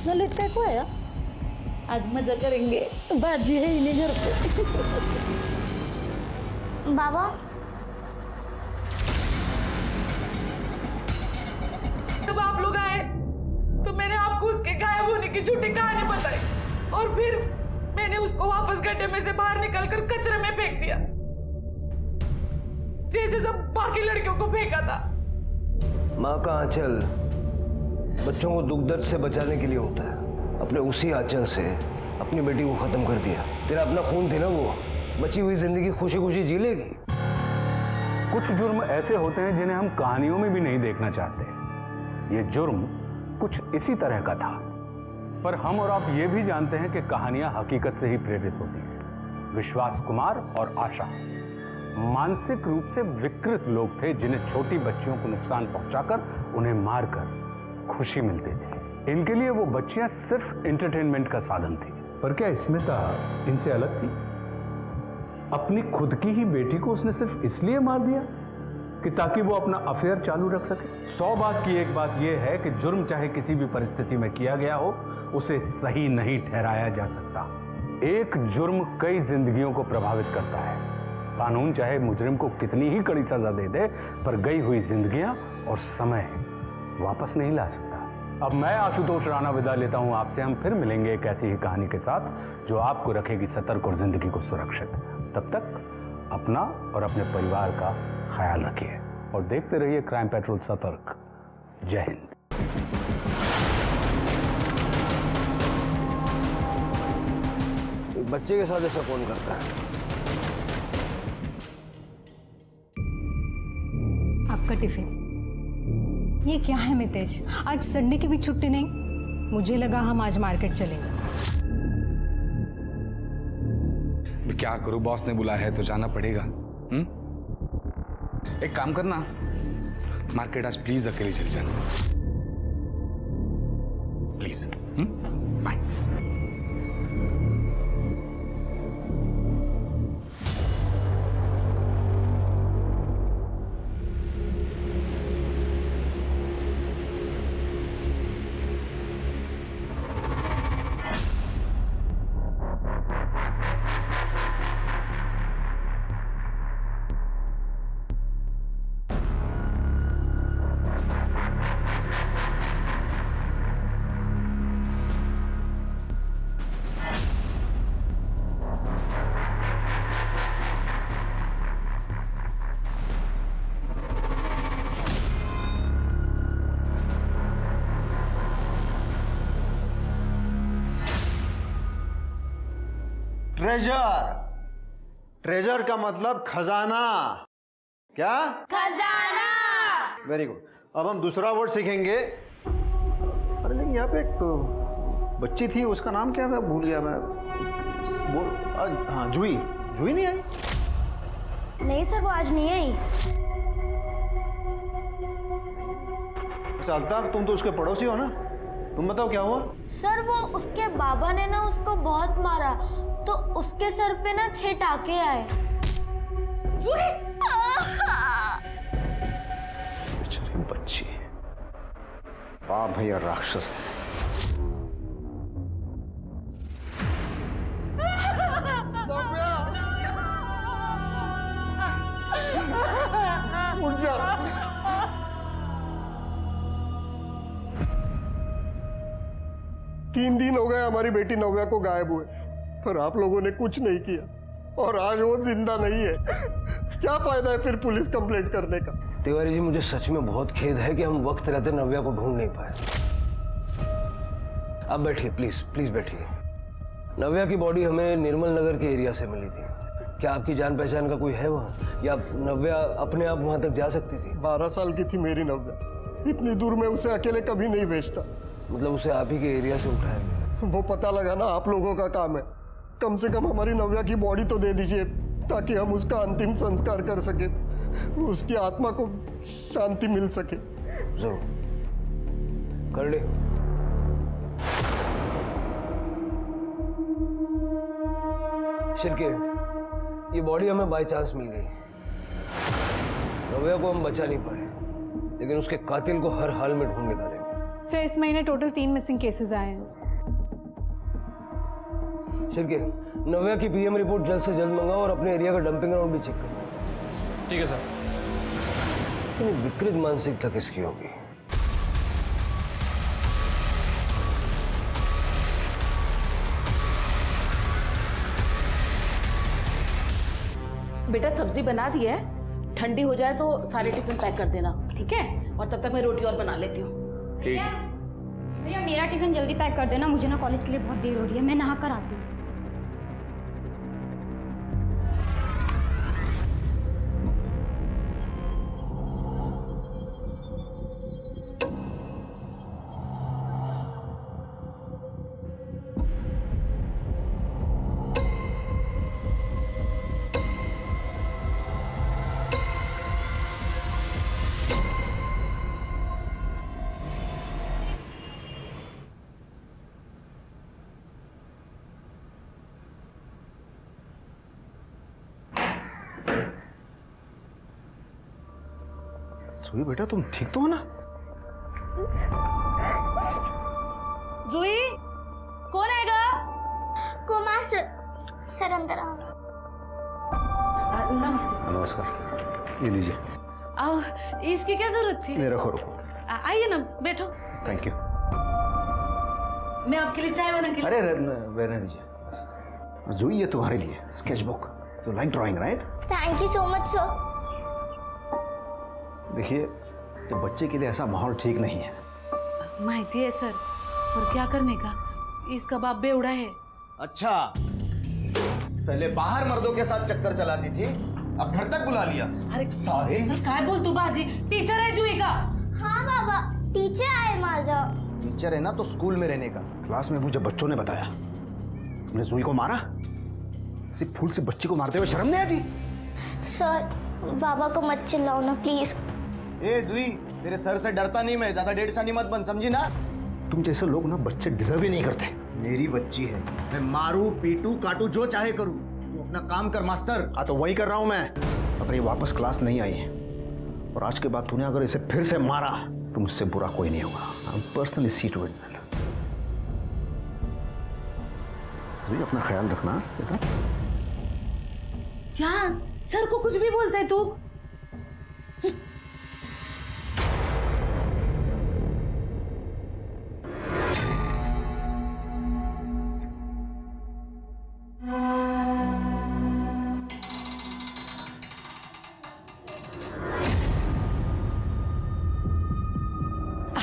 इतना लेट क्या को आया? आज मजा करेंगे, बाजी है इन्हीं घर पे। बाबा जब आप लोग आए तो मैंने आपको उसके गायब होने की झूठी कहानी बताई और फिर मैंने उसको वापस गड्ढे में से बाहर निकलकर कचरे में फेंक दिया, जैसे सब बाकी लड़कियों को फेंका था। माँ का आंचल बच्चों को दुख दर्द से बचाने के लिए होता है। अपने उसी आंचल से अपनी बेटी को खत्म कर दिया। तेरा अपना खून थी ना वो, बची हुई जिंदगी खुशी खुशी जी लेगी। कुछ जुर्म ऐसे होते हैं जिन्हें हम कहानियों में भी नहीं देखना चाहते। ये जुर्म कुछ इसी तरह का था, पर हम और आप ये भी जानते हैं कि कहानियां हकीकत से ही प्रेरित होती हैं। विश्वास कुमार और आशा मानसिक रूप से विकृत लोग थे जिन्हें छोटी बच्चियों को नुकसान पहुंचाकर उन्हें मारकर खुशी मिलती थी। इनके लिए वो बच्चियां सिर्फ एंटरटेनमेंट का साधन थी। पर क्या स्मिता इनसे अलग थी? अपनी खुद की ही बेटी को उसने सिर्फ इसलिए मार दिया कि ताकि वो अपना अफेयर चालू रख सके। 100 बात की एक बात यह है कि जुर्म चाहे किसी भी परिस्थिति में किया गया हो, उसे सही नहीं ठहराया जा सकता। एक जुर्म कई जिंदगियों को प्रभावित करता है। कानून चाहे मुजरिम को कितनी ही कड़ी सजा दे दे, पर गई हुई जिंदगियां और समय वापस नहीं ला सकता। अब मैं आशुतोष राणा विदा लेता हूं आपसे। हम फिर मिलेंगे एक ऐसी ही कहानी के साथ जो आपको रखेगी सतर्क और जिंदगी को सुरक्षित। तब तक अपना और अपने परिवार का ख्याल रखिए और देखते रहिए क्राइम पेट्रोल सतर्क। जय हिंद। बच्चे के साथ ऐसा कौन करता है? आपका टिफिन। ये क्या है मितेश, आज संडे की भी छुट्टी नहीं? मुझे लगा हम आज मार्केट चलेंगे। क्या करूं, बॉस ने बुलाया है तो जाना पड़ेगा। एक काम करना, मार्केट आज प्लीज अकेले चली जाना, प्लीज। बाय। ट्रेजर का मतलब खजाना। क्या? खजाना। Very good. अब हम दूसरा वर्ड सीखेंगे। अरे लेकिन यहाँ पे एक बच्ची थी, उसका नाम क्या था, भूल गया मैं। हाँ, जूही। जूही नहीं आई? नहीं सर, वो आज नहीं आई। अच्छा अल्ताफ, तुम तो उसके पड़ोसी हो ना, तुम बताओ क्या हुआ? सर वो उसके बाबा ने ना उसको बहुत मारा, तो उसके सर पे ना 6 टाके आए। बेचारी बच्ची, बाप भैया राक्षस है। उठ जा। तीन दिन हो गए हमारी बेटी नव्या को गायब हुए, पर आप लोगों ने कुछ नहीं किया और आज वो जिंदा नहीं है। क्या फायदा है फिर पुलिस कंप्लेंट करने का? तिवारी जी, मुझे सच में बहुत खेद है कि हम वक्त रहते नव्या को ढूंढ नहीं पाए। आप बैठिए, प्लीज प्लीज बैठिए। नव्या की बॉडी हमें निर्मल नगर के एरिया से मिली थी। क्या आपकी जान पहचान का कोई है वहाँ, या नव्या अपने आप वहाँ तक जा सकती थी? 12 साल की थी मेरी नव्या, इतनी दूर में उसे अकेले कभी नहीं भेजता। मतलब उसे आप ही के एरिया से उठाया गया? वो पता लगाना आप लोगों का काम है। कम से कम हमारी नव्या की बॉडी तो दे दीजिए ताकि हम उसका अंतिम संस्कार कर सके, उसकी आत्मा को शांति मिल सके। जरूर कर ले। शिरके, ये बॉडी हमें बाय चांस मिल गई। नव्या को हम बचा नहीं पाए, लेकिन उसके कातिल को हर हाल में ढूंढ निकालेंगे। सर इस महीने टोटल 3 मिसिंग केसेस आए हैं। शिरके, नव्या की पीएम रिपोर्ट जल्द से जल्द मंगाओ और अपने एरिया का डंपिंग ग्राउंड भी चेक करो। ठीक है सर। इतनी विकृत मानसिकता किसकी होगी? बेटा सब्जी बना दी है, ठंडी हो जाए तो सारे टिफिन पैक कर देना, ठीक है? और तब तक मैं रोटी और बना लेती हूँ। भैया मेरा टिफिन जल्दी पैक कर देना, मुझे ना कॉलेज के लिए बहुत देर हो रही है, मैं नहा कर आती हूँ। जुई बेटा तुम ठीक तो हो ना? जुई, कौन आएगा? कुमार सर अंदर आओ। नमस्ते सर। नमस्कार, ये लीजिए। आओ, इसकी क्या जरूरत थी? नहीं, रखो रखो। आइए ना, बैठो। Thank you. मैं आपके लिए चाय बना के अरे रहने दीजिए। जुई ये तुम्हारे लिए sketch book. You like drawing right? Thank you so much sir. देखिए, तो बच्चे के लिए ऐसा माहौल ठीक नहीं है। माहिती है सर, और क्या करने का, इसका बाप बेवड़ा है। अच्छा, पहले बाहर मर्दों के साथ चक्कर चलाती थी, अब घर तक बुला लिया। अरे सारे सर काय बोल तू बाजी, टीचर है जुई का। हाँ बाबा, टीचर आए माझा। टीचर है ना तो स्कूल में रहने का। क्लास में मुझे बच्चों ने बताया तुमने जुई को मारा। सिर्फ फूल से बच्ची को मारते हुए शर्म नहीं आती? सर बाबा को मत चिल्लाओ ना प्लीज। ए जुई, तेरे सर से डरता नहीं मैं, ज्यादा डेढ़ छानी मत बन, समझी ना? तुम जैसे लोग ना बच्चे डिजर्व ही नहीं करते। मेरी बच्ची है, मैं मारू पीटू काटू जो चाहे करूं, तू अपना काम कर मास्टर। हाँ तो वही कर रहा हूं मैं। अगर ये वापस क्लास नहीं आई है और आज के बाद तूने अगर इसे फिर से मारा तो मुझसे बुरा कोई नहीं होगा। I personally see to it. अपना ख्याल रखना बेटा। क्या सर को कुछ भी बोलता है तू?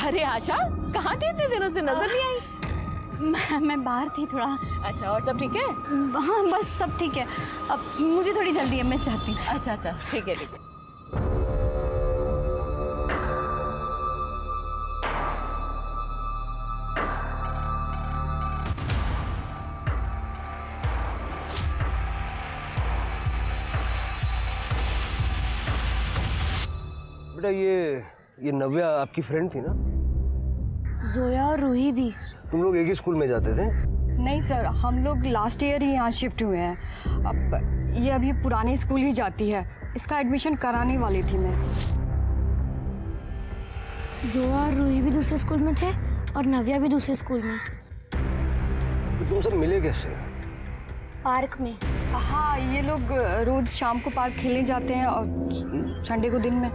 अरे आशा, कहाँ थी इतने दिनों से, नजर नहीं आई? मैं बाहर थी थोड़ा। अच्छा, और सब ठीक है? हाँ बस सब ठीक है, अब मुझे थोड़ी जल्दी है, मैं चाहती हूँ। अच्छा अच्छा, ठीक है ठीक है। बेटा ये नव्या आपकी फ्रेंड थी ना? जोया और रूही भी। तुम लोग एक ही स्कूल में जाते थे? नहीं सर, हम लोग लास्ट ईयर ही यहाँ शिफ्ट हुए हैं। अब ये अभी पुराने स्कूल ही जाती है, इसका एडमिशन कराने वाली थी मैं। जोया और रूही भी दूसरे स्कूल में थे और नव्या भी दूसरे स्कूल में। तो तुम सब मिले कैसे? पार्क में। हाँ, ये लोग रोज शाम को पार्क खेलने जाते हैं और संडे को दिन में।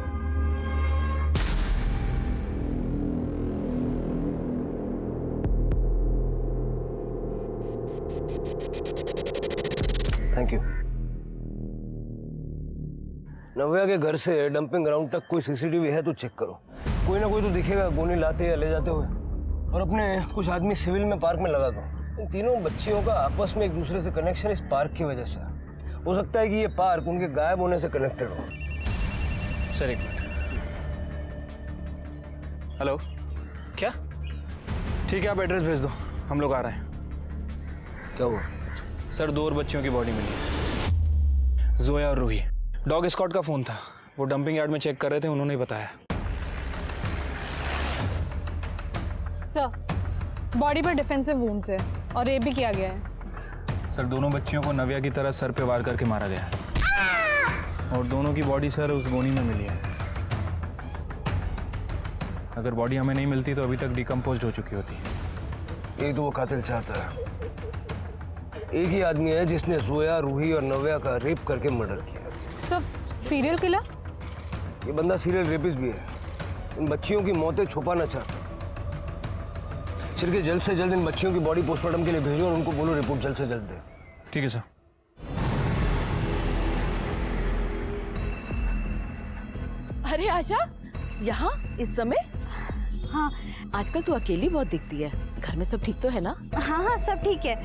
Thank you. नव्या के घर से डंपिंग ग्राउंड तक कोई सीसीटीवी है तो चेक करो। कोई ना कोई तो दिखेगा गोली लाते या ले जाते हुए। और अपने कुछ आदमी सिविल में पार्क में लगा दो। इन तीनों बच्चियों का आपस में एक दूसरे से कनेक्शन इस पार्क की वजह से हो सकता है कि ये पार्क उनके गायब होने से कनेक्टेड हो। सर एक मिनट। हेलो, क्या? ठीक है, आप एड्रेस भेज दो, हम लोग आ रहे हैं। क्या हुआ? सर 2 और बच्चियों की बॉडी मिली है, जोया और रूही। डॉग स्क्वाड का फ़ोन था, वो डंपिंग यार्ड में चेक कर रहे थे, उन्होंने ही बताया। सर बॉडी पर डिफेंसिव वुंड्स है और रेप भी किया गया है। सर दोनों बच्चियों को नव्या की तरह सर पे वार करके मारा गया है और दोनों की बॉडी सर उस गोनी में मिली है। अगर बॉडी हमें नहीं मिलती तो अभी तक डिकम्पोज हो चुकी होती। यही तो वो कातिल चाहता है। एक ही आदमी है जिसने जोया, रूही और नव्या का रेप करके मर्डर किया। सब सीरियल किलर? ये बंदा सीरियल रेपिस्ट भी है। इन बच्चियों की मौतें छुपाना चाहता है। शिर्के, जल्द से जल्द इन बच्चियों की बॉडी पोस्टमार्टम के लिए भेजो और उनको बोलो रिपोर्ट जल्द से जल्द दे। ठीक है सर। अरे आशा, यहाँ इस समय? हाँ आजकल तू अकेली बहुत दिखती है। घर में सब ठीक तो है ना? हाँ हाँ सब ठीक है,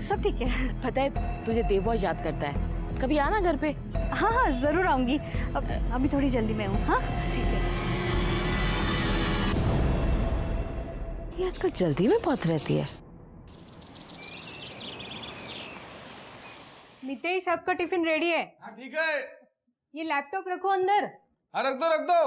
सब ठीक है। पता है तुझे देव बहुत याद करता है, कभी आना घर पे। हाँ हाँ जरूर आऊंगी। अभी थोड़ी जल्दी में हूँ। हाँ ठीक है। ये आजकल जल्दी में बहुत रहती है। मितेश, आपका टिफिन रेडी है। हाँ ठीक है। ये लैपटॉप रखो अंदर। हाँ रख दो रख दो।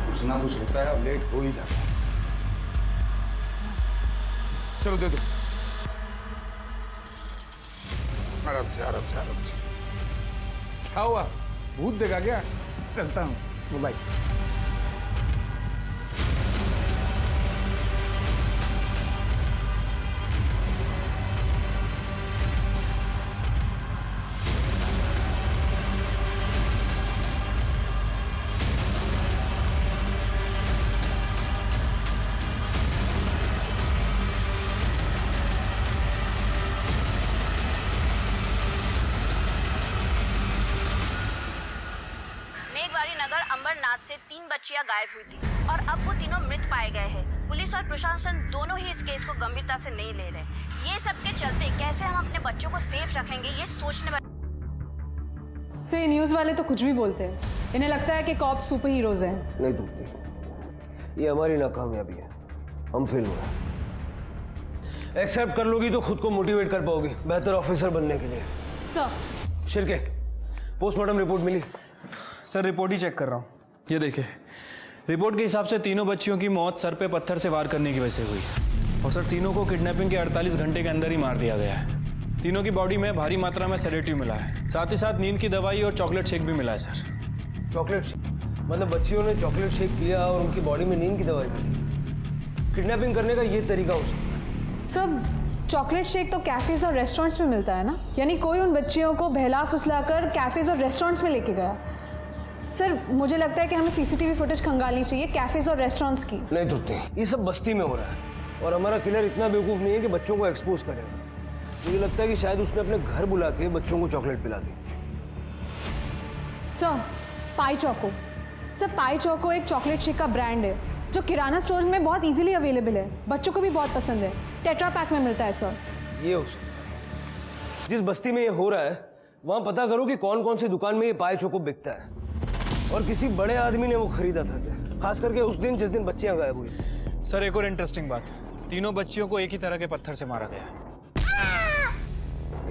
कुछ ना कुछ होता है, अब लेट हो ही जाता है। चलो दे दो। आराम से आराम से आराम से। क्या हुआ, भूत देखा क्या? चलता हूँ, बाय। नगर अंबरनाथ से 3 बच्चियां गायब हुई थी और अब वो तीनों मृत पाए गए हैं। पुलिस और प्रशासन दोनों ही इस केस को गंभीरता से नहीं ले रहे। ये सब के चलते कैसे हम अपने बच्चों को सेफ रखेंगे, ये सोचने से न्यूज़ वाले तो कुछ भी बोलते हैं। इन्हें लगता है कि कॉप सुपर हीरोज हैं। नहीं दूसरी, ये हमारी नाकामयाबी है। हम फेल हुए। एक्सेप्ट कर लोगी तो खुद को मोटिवेट कर पाओगी बेहतर ऑफिसर बनने के लिए। सर शिर्के, पोस्टमार्टम रिपोर्ट मिली? सर रिपोर्ट ही चेक कर रहा हूँ। ये देखिए, रिपोर्ट के हिसाब से तीनों बच्चियों की मौत सर पे पत्थर से वार करने की वजह से हुई और सर तीनों को किडनैपिंग के 48 घंटे के अंदर ही मार दिया गया है। तीनों की बॉडी में भारी मात्रा में सेडेटिव मिला है, साथ ही साथ नींद की दवाई और चॉकलेट शेक भी मिला है सर। चॉकलेट शेक मतलब बच्चियों ने चॉकलेट शेक किया और उनकी बॉडी में नींद की दवाई मिली? किडनैपिंग करने का ये तरीका हो सकता है? सब चॉकलेट शेक तो कैफेज और रेस्टोरेंट्स में मिलता है ना, यानी कोई उन बच्चियों को बहला फुसला कर कैफेज और रेस्टोरेंट्स में लेके गया। सर मुझे लगता है कि हमें सीसीटीवी फुटेज खंगालनी चाहिए कैफेज और रेस्टोरेंट्स की। नहीं तुरते, ये सब बस्ती में हो रहा है और हमारा किलर इतना बेवकूफ़ नहीं है कि बच्चों को एक्सपोज करेगा। मुझे लगता है कि शायद उसने अपने घर बुला के बच्चों को चॉकलेट पिला दी। Sir Pie Choco, Sir Pie Choco एक चॉकलेट शेक का ब्रांड है जो किराना स्टोर्स में बहुत इजीली अवेलेबल है, बच्चों को भी बहुत पसंद है, टेट्रा पैक में मिलता है सर। ये हो सकता है। जिस बस्ती में ये हो रहा है वहां पता करो कि कौन कौन सी दुकान में ये पाई चोको बिकता है और किसी बड़े आदमी ने वो खरीदा था क्या, खास करके उस दिन जिस दिन बच्चियां गायब हुई। सर एक और इंटरेस्टिंग बात, तीनों बच्चियों को एक ही तरह के पत्थर से मारा गया है।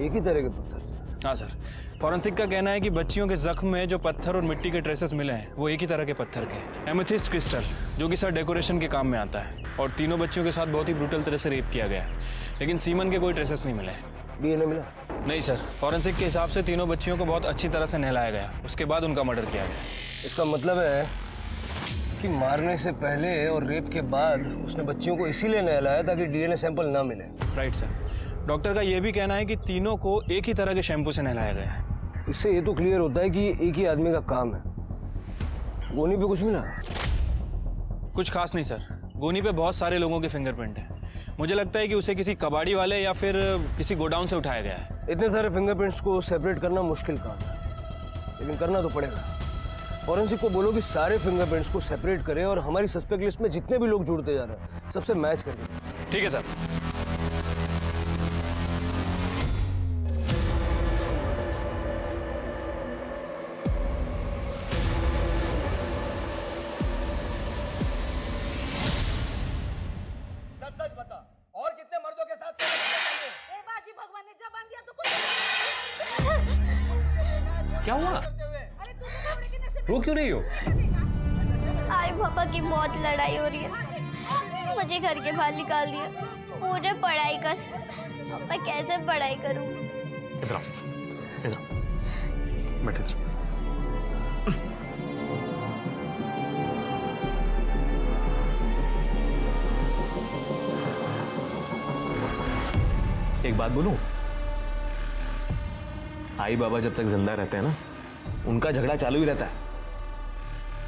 एक ही तरह के पत्थर? हाँ सर, फॉरेंसिक का कहना है कि बच्चियों के जख्म में जो पत्थर और मिट्टी के ट्रेसेस मिले हैं वो एक ही तरह के पत्थर के, एमेथिस्ट क्रिस्टल, जो कि सर डेकोरेशन के काम में आता है। और तीनों बच्चियों के साथ बहुत ही ब्रूटल तरह से रेप किया गया है, लेकिन सीमन के कोई ट्रेसेस नहीं मिले। डीएनए मिला? नहीं सर, फॉरेंसिक के हिसाब से तीनों बच्चियों को बहुत अच्छी तरह से नहलाया गया, उसके बाद उनका मर्डर किया गया। इसका मतलब है कि मारने से पहले और रेप के बाद उसने बच्चियों को इसीलिए नहलाया ताकि डीएनए सैंपल ना मिले। Right sir. डॉक्टर का यह भी कहना है कि तीनों को एक ही तरह के शैम्पू से नहलाया गया है। इससे ये तो क्लियर होता है कि ये एक ही आदमी का काम है। गोनी पे कुछ मिला? कुछ खास नहीं सर, गोनी पे बहुत सारे लोगों के फिंगरप्रिंट हैं। मुझे लगता है कि उसे किसी कबाड़ी वाले या फिर किसी गोडाउन से उठाया गया है। इतने सारे फिंगरप्रिंट्स को सेपरेट करना मुश्किल काम है, लेकिन करना तो पड़ेगा। फॉरेंसिक को बोलो कि सारे फिंगरप्रिंट्स को सेपरेट करे और हमारी सस्पेक्ट लिस्ट में जितने भी लोग जुड़ते जा रहे हैं सबसे मैच करें। ठीक है सर। रो क्यों रही हो? आई पापा की बहुत लड़ाई हो रही है, मुझे घर के बाहर निकाल दिया। मुझे पढ़ाई कर, अब मैं कैसे पढ़ाई करूँ? इधर आओ, इधर बैठे जाओ। एक बात बोलूं, आई बाबा जब तक जिंदा रहते हैं ना, उनका झगड़ा चालू ही रहता है।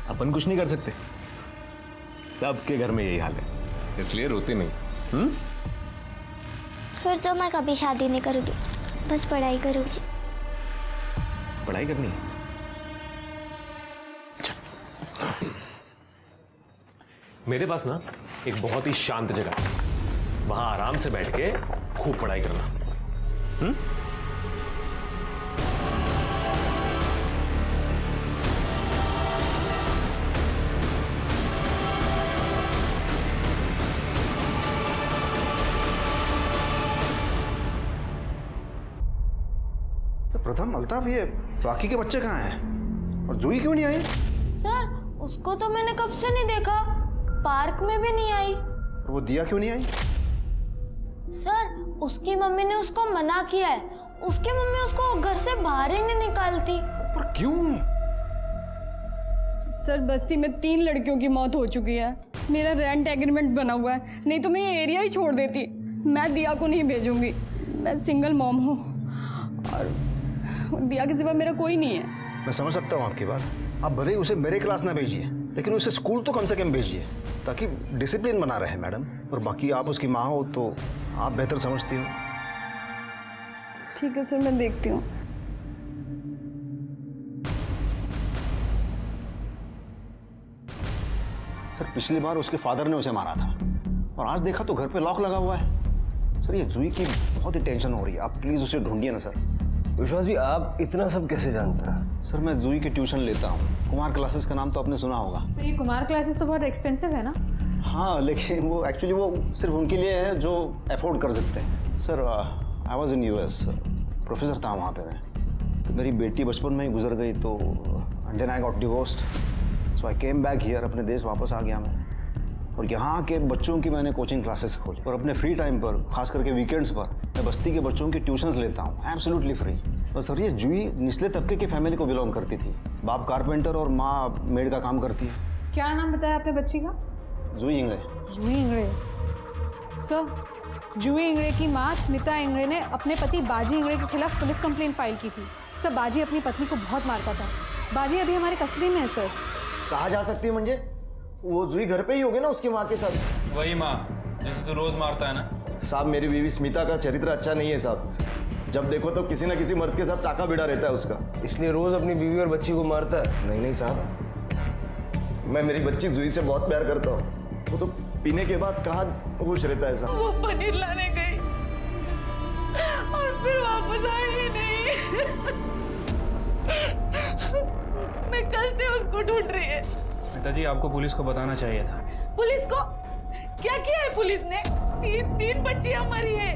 अपन कुछ नहीं कर सकते, सबके घर में यही हाल है, इसलिए रोते नहीं। फिर तो मैं कभी शादी नहीं करूँगी, बस पढ़ाई करूँगी। पढ़ाई करनी है? मेरे पास ना एक बहुत ही शांत जगह है, वहां आराम से बैठ के खूब पढ़ाई करना। प्रथम, अल्ताफ, ये बाकी के बच्चे कहाँ हैं? और जूही क्यों नहीं आई? सर, उसको तो मैंने कब से नहीं देखा, पार्क में भी नहीं आई। और वो दिया क्यों नहीं आई? सर, उसकी मम्मी ने उसको मना किया है। उसकी मम्मी उसको घर से बाहर ही नहीं निकालती। पर क्यों? सर, बस्ती में 3 लड़कियों की मौत हो चुकी है। मेरा रेंट एग्रीमेंट बना हुआ है, नहीं तो मैं ये एरिया ही छोड़ देती। मैं दिया को नहीं भेजूंगी, मैं सिंगल मॉम हूँ और दिया के सिवा मेरा कोई नहीं है। मैं समझ सकता हूँ आपकी बात। आप भले ही उसे मेरे क्लास ना भेजिए, लेकिन उसे स्कूल तो कम से कम भेजिए, ताकि डिसिप्लिन बना रहे मैडम। और बाकी आप उसकी माँ हो तो आप बेहतर समझती हो। ठीक है सर, मैं देखती हूँ। सर, पिछली बार उसके फादर ने उसे मारा था और आज देखा तो घर पे लॉक लगा हुआ है। सर, ये जूही की बहुत ही टेंशन हो रही है, आप प्लीज उसे ढूंढिए ना सर। विश्वास जी, आप इतना सब कैसे जानते हैं? सर, मैं जूही की ट्यूशन लेता हूँ। कुमार क्लासेस का नाम तो आपने सुना होगा। तो ये कुमार क्लासेस तो बहुत एक्सपेंसिव है ना? हाँ, लेकिन वो एक्चुअली वो सिर्फ उनके लिए है जो अफोर्ड कर सकते हैं। Sir, I was in US, professor था वहाँ पे मैं। तो मेरी बेटी बचपन में ही गुजर गई, तो then I got divorced, so I came back here. अपने देश वापस आ गया मैं, और यहाँ के बच्चों की मैंने कोचिंग क्लासेस खोली। और अपने फ्री टाइम पर, खास करके वीकेंड्स पर, मैं बस्ती के बच्चों की ट्यूशन्स लेता हूँ, एब्सोल्युटली फ्री। और सर, ये जूही निचले तबके की फैमिली को बिलोंग करती थी। बाप कारपेंटर और माँ मेड का काम करती है। क्या नाम बताया आपने बच्ची का? जूही इंगड़े। जूही इंगड़े। सर, जूही इंगड़े की माँ स्मिता इंगड़े ने अपने पति बाजी इंगड़े के खिलाफ पुलिस कंप्लेंट फाइल की थी। सर, बाजी अपनी पत्नी को बहुत मारता था। बाजी अभी हमारे कस्टडी में है सर। कहाँ जा सकती है मुझे? वो जूही घर पे ही होगी ना उसकी माँ के साथ। वही माँ जिसे तू रोज मारता है ना। साहब, मेरी बीवी स्मिता का चरित्र अच्छा नहीं है साहब। जब देखो तो किसी ना किसी मर्द के साथ टाका भिड़ा रहता है उसका, इसलिए रोज अपनी बीवी और बच्ची को मारता है। नहीं नहीं साहब, मैं मेरी बच्ची जूही से बहुत प्यार करता हूँ। वो तो पीने के बाद कहाँ होश रहता है साहब। वो पनीर लाने गई और फिर वापस आई ही नहीं। मैं कल से उसको ढूंढ रही है। पिताजी, आपको पुलिस को बताना चाहिए था। पुलिस को? क्या किया है पुलिस ने? तीन बच्चियां मरी है।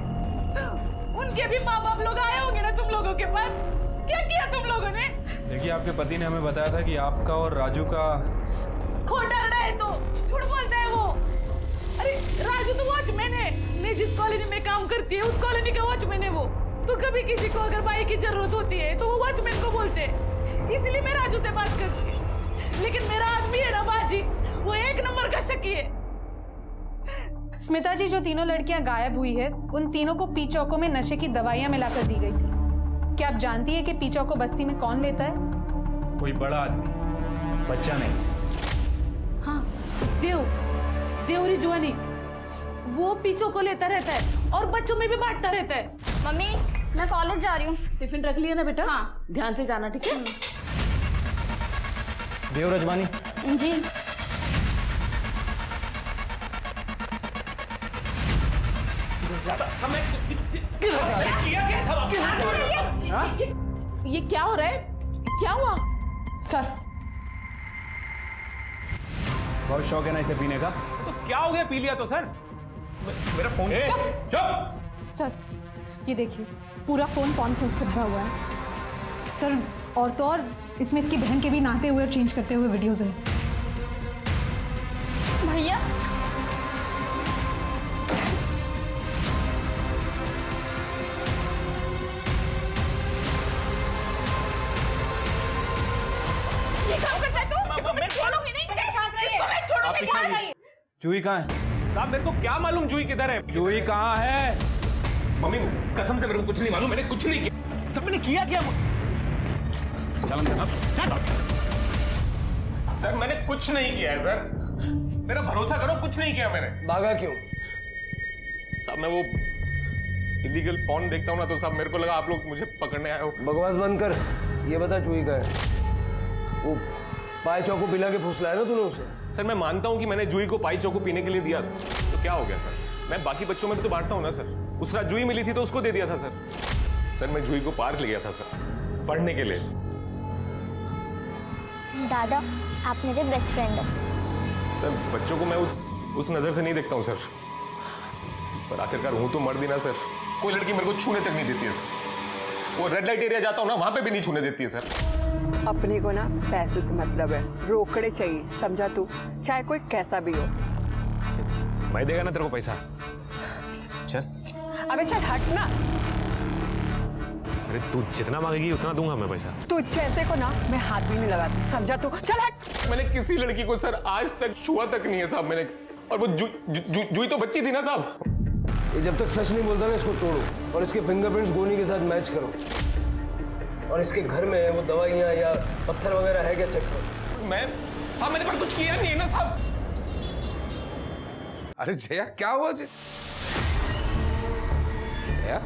उनके भी माँ बाप लोग आए होंगे ना तुम लोगों के पास। क्या किया तुम लोगों ने? देखिए, आपके पति ने हमें बताया था कि आपका और राजू का खोटा है, तो झूठ बोलता है वो। अरे राजू तो वॉचमैन है, मैं जिस कॉलोनी में काम करती है उस कॉलोनी का वॉचमैन है वो। तो कभी किसी को अगर भाई की जरूरत होती है तो वो वॉचमैन को बोलते हैं, इसलिए मैं राजू से बात करती हूँ। लेकिन मेरा आदमी है ना बाजी, वो 1 नंबर का शकी है। स्मिता जी, जो तीनों लड़कियां गायब हुई है, उन तीनों को पी चौकों में नशे की दवाइयां मिलाकर दी गई थी। क्या आप जानती है कि पी चौको बस्ती में कौन लेता है? कोई बड़ा आदमी, बच्चा नहीं। हाँ, देवरी जुआनी, वो पीछों को लेता रहता है और बच्चों में भी बांटता रहता है। मम्मी, मैं कॉलेज जा रही हूँ। टिफिन रख लिया ना बेटा? हाँ, ध्यान से जाना, ठीक है? देव रजवानी जी। ये क्या हो रहा है? क्या हुआ? सर, बहुत शौक है ना इसे पीने का। तो क्या हो गया? पी लिया तो सर। मेरा फोन। चुप। सर, ये देखिए, पूरा फोन कॉन्फ्रेंस से भरा हुआ है। सर, और तो और इसमें इसकी बहन के भी नहाते हुए और चेंज करते हुए वीडियोज हैं। भैया जूही कहाँ है? साहब मेरे को क्या मालूम जूही किधर है? जूही कहाँ है? मम्मी कसम से मेरे को कुछ नहीं मालूम, मैंने कुछ नहीं किया। सब मैंने किया क्या? चलो सर मैंने कुछ नहीं किया है सर, मेरा भरोसा करो, कुछ नहीं किया मैंने। भागा क्यों? साहब मैं वो इलीगल पॉर्न देखता हूँ ना, तो साहब मेरे को लगा आप लोग मुझे पकड़ने आए हो। बकवास बंद कर, ये बता जूही का है? वो पाए चौको पिला के फुसलाया ना तूने उसे? सर मैं मानता हूँ कि मैंने जूही को पाई चौको पीने के लिए दिया, तो क्या हो गया सर? मैं बाकी बच्चों में भी तो बांटता हूँ ना सर। उस रात जूही मिली थी तो उसको दे दिया था सर। सर मैं जूही को पार्क ले गया था सर, पढ़ने के लिए। दादा आप मेरे बेस्ट फ्रेंड हो। सर बच्चों को मैं उस नजर से नहीं देखता हूँ सर, पर आखिरकार हूँ तो मर्द ही ना सर। कोई लड़की मेरे को छूने तक नहीं देती है सर। वो रेड लाइट एरिया जाता हूँ ना, वहां पे भी नहीं छूने देती है सर। अपने को ना पैसे से मतलब है, रोकड़े चाहिए, समझा तू? चाहे कोई कैसा भी हो। मैं देगा ना तेरे को पैसा, चल। अबे चल हट ना। अरे तू जितना मांगेगी उतना दूंगा मैं पैसा। तू जैसे को ना मैं हाथ भी नहीं लगाती, समझा तू? चल हट। मैंने किसी लड़की को सर आज तक छुआ तक नहीं है साहब मैंने, और वो जूही तो बच्ची थी ना साहब। ये जब तक सच नहीं बोलता ना, इसको तोड़ो और इसके फिंगरप्रिंट्स गोनी के साथ मैच करो, और इसके घर में वो दवाइयाँ या पत्थर वगैरह है क्या चेक करो। मैं साहब मैंने पर कुछ किया नहीं है ना साहब। अरे जया क्या हुआ जी? जया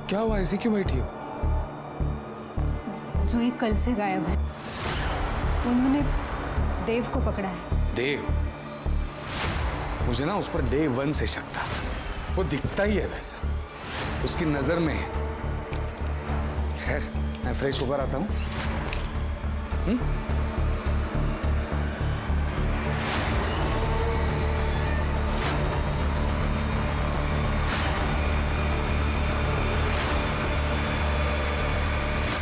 क्या हुआ, ऐसी क्यों बैठी हो? जूही कल से गायब है, उन्होंने देव को पकड़ा है। देव? मुझे ना उस पर डे 1 से शक था, वो दिखता ही है वैसा, उसकी नजर में। खैर मैं फ्रेश होकर आता हूँ।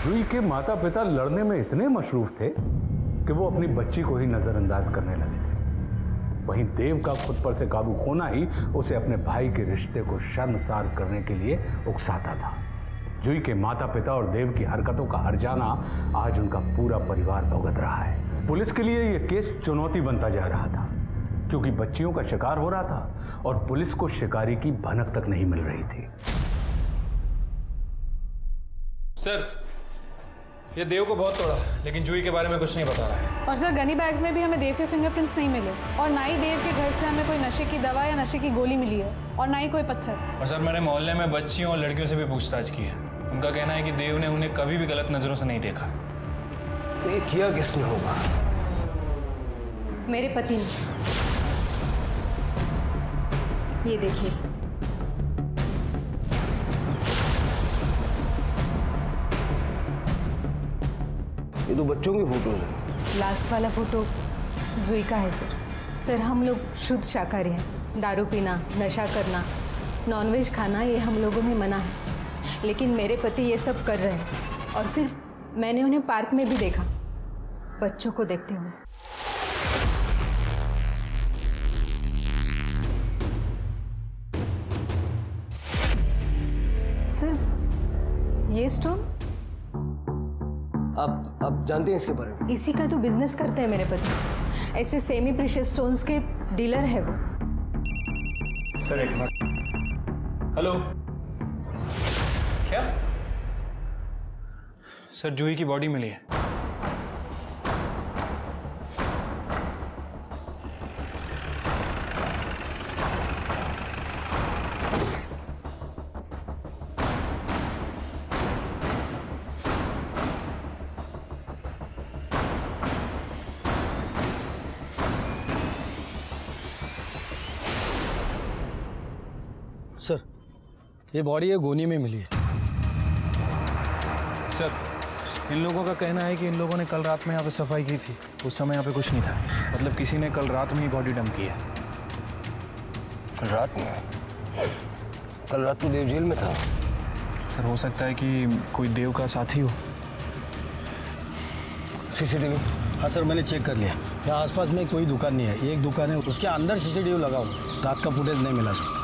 जूही के माता पिता लड़ने में इतने मशरूफ थे कि वो अपनी बच्ची को ही नजरअंदाज करने लगे थे। वहीं देव का खुद पर से काबू खोना ही उसे अपने भाई के रिश्ते को शर्मसार करने के लिए उकसाता था। जूही के माता पिता और देव की हरकतों का हर्जाना आज उनका पूरा परिवार भुगत रहा है। पुलिस के लिए यह केस चुनौती बनता जा रहा था, क्योंकि बच्चियों का शिकार हो रहा था और पुलिस को शिकारी की भनक तक नहीं मिल रही थी। सर ये देव को बहुत तोड़ा, लेकिन जूही के बारे में कुछ नहीं बता रहा है। और सर गनी बैग्स में भी हमें देव के फिंगरप्रिंट्स नहीं मिले, और ना ही देव के घर से हमें कोई नशे की दवा या नशे की गोली मिली है, और ना ही कोई पत्थर। और सर मैंने मोहल्ले में बच्चियों और लड़कियों से भी पूछताछ की है, उनका कहना है कि देव ने उन्हें कभी भी गलत नजरों से नहीं देखा। ये किया किसने होगा? मेरे पति ने। ये देखिए सर। ये तो बच्चों की फोटोज है। लास्ट वाला फोटो जूही का है सर। सर हम लोग शुद्ध शाकाहारी हैं, दारू पीना, नशा करना, नॉनवेज खाना ये हम लोगों में मना है, लेकिन मेरे पति ये सब कर रहे हैं। और फिर मैंने उन्हें पार्क में भी देखा, बच्चों को देखते हुए। सर ये स्टोन आप जानते हैं इसके बारे में? इसी का तो बिजनेस करते हैं मेरे पति, ऐसे सेमी प्रीशियस स्टोन्स के डीलर है वो। सर एक मिनट। हेलो, क्या? सर जूही की बॉडी मिली है। सर ये बॉडी है गोनी में मिली है। सर इन लोगों का कहना है कि इन लोगों ने कल रात में यहाँ पे सफाई की थी, उस समय यहाँ पे कुछ नहीं था, मतलब किसी ने कल रात में ही बॉडी डंप की है। कल रात में? कल रात तो देव जेल में था। सर हो सकता है कि कोई देव का साथी हो। सीसीटीवी? हाँ सर, मैंने चेक कर लिया। यहाँ आसपास में कोई दुकान नहीं है, एक दुकान है, उसके अंदर सीसीटीवी लगाओ। रात का फुटेज नहीं मिला सर।